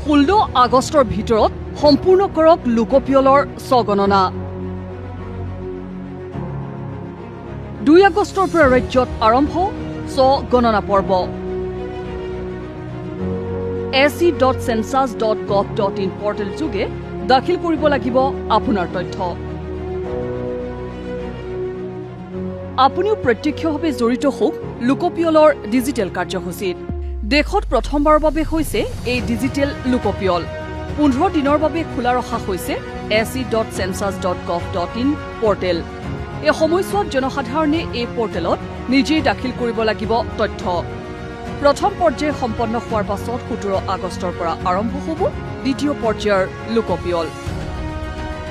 16 আগষ্টৰ ভিতৰত সম্পূৰ্ণ কৰক লোকপিয়লৰ স্বগণনা। 2 আগষ্টৰ পৰা ৰাজ্যত আৰম্ভ স্বগণনা পৰ্ব। se.census.gov.in পৰ্টেল যোগে দাখিল কৰিব লাগিব আপোনাৰ তথ্য। আপুনিও প্ৰত্যক্ষভাৱে জড়িত হওক লোকপিয়লৰ ডিজিটেল কাৰ্যসূচীত। দেশত প্ৰথমবাৰৰ বাবে হৈছে এই ডিজিটেল লোকপিয়ল। 15 দিনৰ বাবে খোলা ৰখা হৈছে se.census.gov.in পৰ্টেল। এই সময়ছোৱাত জনসাধাৰণে এই পৰ্টেলত নিজেই দাখিল কৰিব লাগিব তথ্য। প্ৰথম পৰ্যায় সম্পন্ন হোৱাৰ পাছত 17 আগষ্টৰ পৰা আৰম্ভ হ'ব দ্বিতীয় পৰ্যায়ৰ লোকপিয়ল।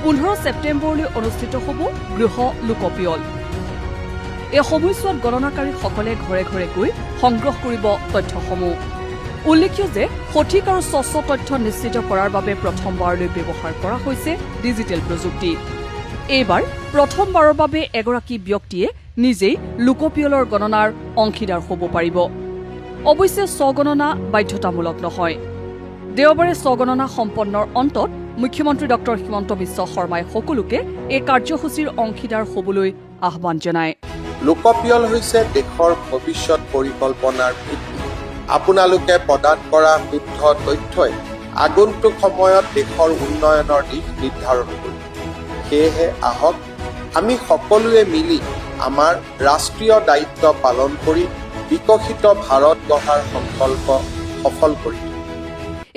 15 ছেপ্টেম্বৰলৈ অনুষ্ঠিত হ'ব গৃহ লোকপিয়ল। এই সময়ছোৱাত গণনাকাৰীসকলে ঘৰে ঘৰে গৈ সংগ্ৰহ কৰিব তথ্যসমূহ। উল্লেখ্য যে সঠিক আৰু স্বচ্ছ তথ্য নিশ্চিত কৰাৰ বাবে প্ৰথমবাৰলৈ ব্যৱহাৰ কৰা হৈছে ডিজিটেল প্ৰযুক্তি। এইবাৰ প্ৰথমবাৰৰ বাবে এগৰাকী ব্যক্তিয়ে নিজেই লোকপিয়লৰ গণনাৰ অংশীদাৰ হ'ব পাৰিব। অৱশ্যে স্বগণনা বাধ্যতামূলক নহয়। দেওবাৰে স্বগণনা সম্পন্নৰ অন্তত মুখ্যমন্ত্ৰী ডক্টৰ হিমন্ত বিশ্ব শৰ্মাই সকলোকে এই কাৰ্যসূচীৰ অংশীদাৰ হ'বলৈ আহ্বান জনায়। লোকপিয়ল হৈছে দেশৰ ভৱিষ্যত পৰিকল্পনাৰ ভিত্তি। আপোনালোকে প্ৰদান কৰা শুদ্ধ তথ্যই আগন্তুক সময়ত দেশৰ উন্নয়নৰ দিশ নিৰ্ধাৰণ কৰিব। সেয়েহে আহক আমি সকলোৱে মিলি আমাৰ ৰাষ্ট্ৰীয় দায়িত্ব পালন কৰি বিকশিত ভাৰত গঢ়াৰ সংকল্প সফল কৰি তুলিম।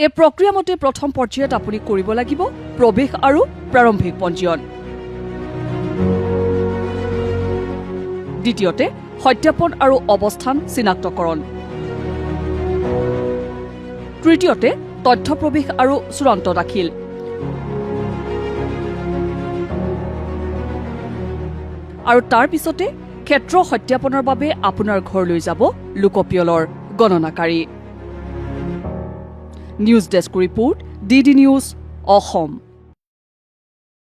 এই প্ৰক্ৰিয়া মতে প্ৰথম পৰ্যায়ত আপুনি কৰিব লাগিব প্ৰৱেশ আৰু প্ৰাৰম্ভিক পঞ্জীয়ন। দ্বিতীয়তে সত্যাপন আৰু অৱস্থান চিনাক্তকৰণ। তৃতীয়তে তথ্য প্ৰৱেশ আৰু চূড়ান্ত দাখিল। আৰু তাৰ পিছতে ক্ষেত্ৰ সত্যাপনৰ বাবে আপোনাৰ ঘৰলৈ যাব লোকপিয়লৰ গণনাকাৰী। News desk report, DD news, Assam.